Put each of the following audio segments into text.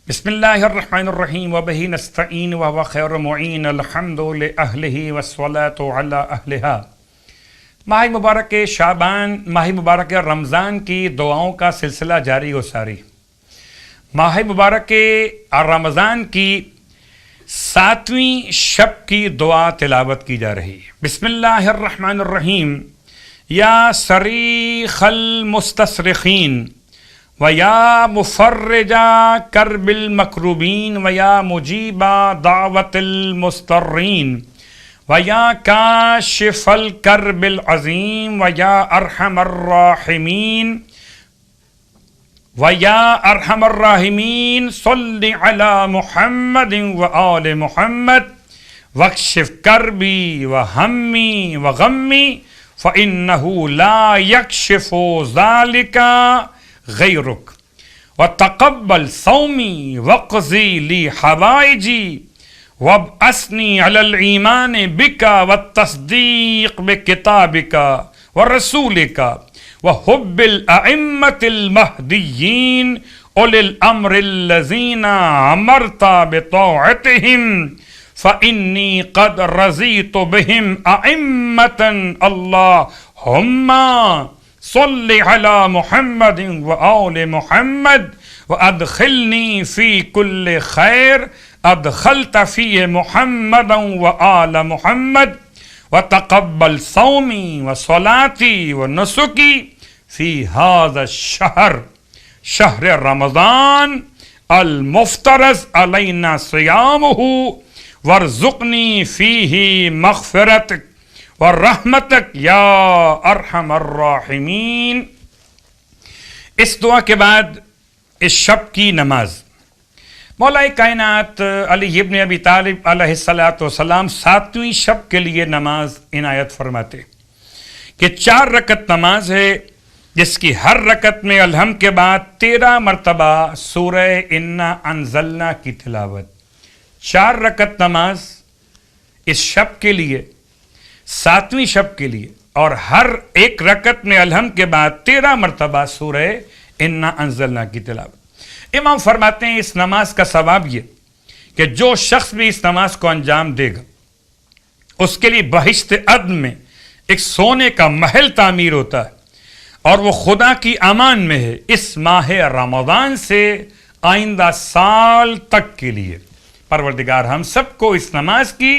بسم اللہ الرحمن الرحیم وبہ نستعین وهو خیر معین الحمد لأہلہ والصلاة علی اہلہا۔ ماہ مبارک شعبان، ماہ مبارک رمضان کی دعاؤں کا سلسلہ جاری و ساری۔ ماہ مبارک رمضان کی 7ویں شب کی دعا تلاوت کی جا رہی ہے۔ بسم اللہ الرحمن الرحیم یا صریخ المستصرخین وَيَا مُفَرِّجَا كَرْبِ الْمَكْرُوبِينَ وَيَا مُجِيبَ دَعْوَةِ الْمُضْطَرِّينَ وَيَا كَاشِفَ الْكَرْبِ الْعَظِيمِ وَيَا أَرْحَمَ الرَّاحِمِينَ وَيَا أَرْحَمَ الرَّاحِمِينَ صَلِّ عَلَى مُحَمَّدٍ وَآلِ مُحَمَّدٍ وَاكْشِفْ كَرْبِي وَهَمِّي وَغَمِّي فَإِنَّهُ لَا يَكْشِفُ ذَلِكَ غیرک وتقبل صومی وقضی لی حوائجی وابعثنی علی الایمان بک والتصدیق بکتابک ورسولک وحب الائمة المہدیین اولی الامر الذین امرت بطاعتهم فانی قد رضیت بهم ائمة اللہم صل على محمد وآل محمد وادخلنی فی کل خیر ادخلت فی محمد وآل محمد وتقبل صومی وصلاتی ونسکی فی هذا الشہر شہر رمضان المفترض علینا صیامہ وارزقنی فیہ مغفرتک ورحمتک یا ارحم الراحمین۔ اس دعا کے بعد اس شب کی نماز مولا کائنات علی ابن ابی طالب علیہ السلام 7ویں شب کے لیے نماز عنایت فرماتے کہ 4 رکعت نماز ہے جس کی ہر رکعت میں الحمد کے بعد 13 مرتبہ سورہ انا انزلنا کی تلاوت۔ 4 رکعت نماز اس شب کے لیے، 7ویں شب کے لیے، اور ہر ایک رکعت میں الحمد کے بعد 13 مرتبہ سورہ انا انزلنا کی تلاوت۔ امام فرماتے ہیں اس نماز کا ثواب یہ کہ جو شخص بھی اس نماز کو انجام دے گا اس کے لیے بہشت عدن میں ایک سونے کا محل تعمیر ہوتا ہے، اور وہ خدا کی امان میں ہے اس ماہ رمضان سے آئندہ سال تک کے لیے۔ پروردگار ہم سب کو اس نماز کی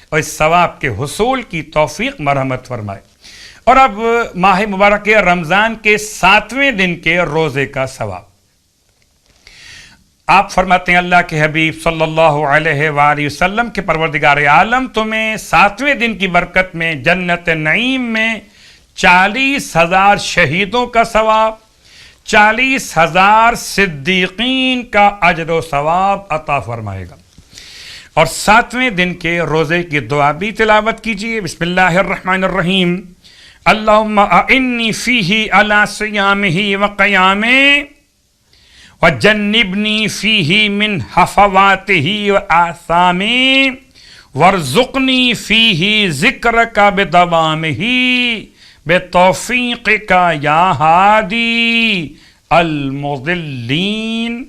اور اس ثواب کے حصول کی توفیق مرحمت فرمائے۔ اور اب ماہ مبارک رمضان کے 7ویں دن کے روزے کا ثواب۔ آپ فرماتے ہیں اللہ کے حبیب صلی اللہ علیہ وآلہ وسلم کے پروردگار عالم تمہیں 7ویں دن کی برکت میں جنت نعیم میں 40,000 شہیدوں کا ثواب، 40,000 صدیقین کا اجر و ثواب عطا فرمائے گا۔ اور 7ویں دن کے روزے کی دعا بھی تلاوت کیجیے۔ بسم اللہ الرحمن الرحیم اللہم اعنی فیہ علی صیامہ وقیامہ وجنبنی فیہ من حفواتہ وآثامہ وارزقنی فیہ ذکرک بدوامہ بتوفیقک یا ہادی المضلین۔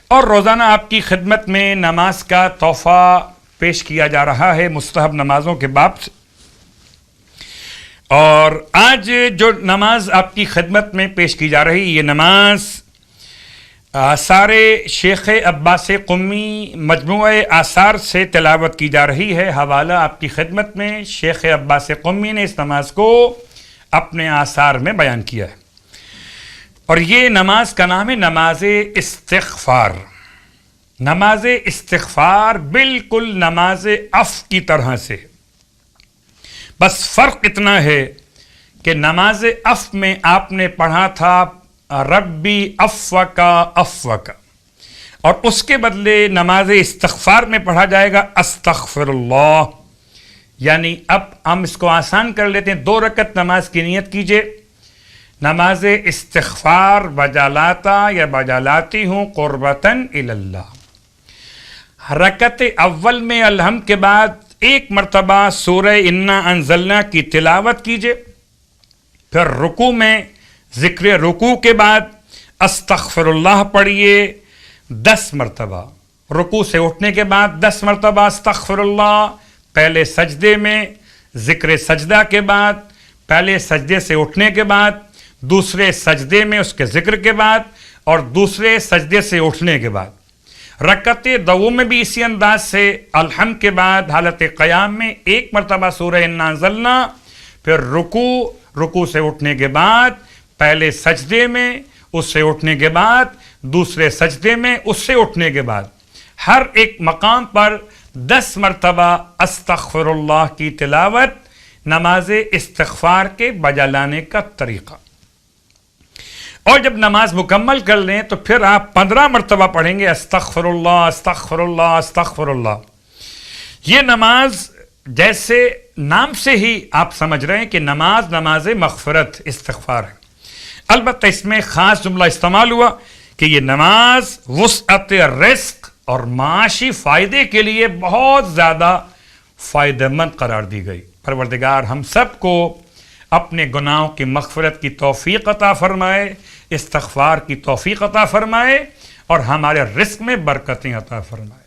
اور روزانہ آپ کی خدمت میں نماز کا تحفہ پیش کیا جا رہا ہے مستحب نمازوں کے باب سے، اور آج جو نماز آپ کی خدمت میں پیش کی جا رہی یہ نماز آثار شیخ عباس قمی مجموعہ آثار سے تلاوت کی جا رہی ہے۔ حوالہ آپ کی خدمت میں شیخ عباس قمی نے اس نماز کو اپنے آثار میں بیان کیا ہے، اور یہ نماز کا نام ہے نماز استغفار۔ نماز استغفار بالکل نماز عفو کی طرح سے، بس فرق اتنا ہے کہ نماز عفو میں آپ نے پڑھا تھا ربی عفوکا عفوکا، اور اس کے بدلے نماز استغفار میں پڑھا جائے گا استغفر اللہ۔ یعنی اب ہم اس کو آسان کر لیتے ہیں، 2 رکعت نماز کی نیت کیجئے، نماز استغفار بجالاتا یا بجالاتی ہوں قربتاً اللہ۔ رکعت اول میں الحمد کے بعد 1 مرتبہ سورہ انا انزلنا کی تلاوت کیجئے، پھر رکوع میں ذکر رکوع کے بعد استغفر اللہ پڑھیے، 10 مرتبہ، رکوع سے اٹھنے کے بعد 10 مرتبہ استغفر اللہ، پہلے سجدے میں، ذکر سجدہ کے بعد، پہلے سجدے سے اٹھنے کے بعد، دوسرے سجدے میں اس کے ذکر کے بعد، اور دوسرے سجدے سے اٹھنے کے بعد۔ رکعت دوم میں بھی اسی انداز سے الحمد کے بعد حالت قیام میں 1 مرتبہ سورہ انا انزلنا، پھر رکوع سے اٹھنے کے بعد پہلے سجدے میں، اس سے اٹھنے کے بعد دوسرے سجدے میں، اس سے اٹھنے کے بعد ہر ایک مقام پر 10 مرتبہ استغفر اللہ کی تلاوت، نماز استغفار کے بجا لانے کا طریقہ۔ اور جب نماز مکمل کر لیں تو پھر آپ 15 مرتبہ پڑھیں گے استغفر اللہ استغفر اللہ استغفر اللہ۔ یہ نماز جیسے نام سے ہی آپ سمجھ رہے ہیں کہ نماز مغفرت استغفار ہے، البتہ اس میں خاص جملہ استعمال ہوا کہ یہ نماز وسعت رزق اور معاشی فائدے کے لیے بہت زیادہ فائدہ مند قرار دی گئی۔ پروردگار ہم سب کو اپنے گناہوں کی مغفرت کی توفیق عطا فرمائے، استغفار کی توفیق عطا فرمائے، اور ہمارے رزق میں برکتیں عطا فرمائے۔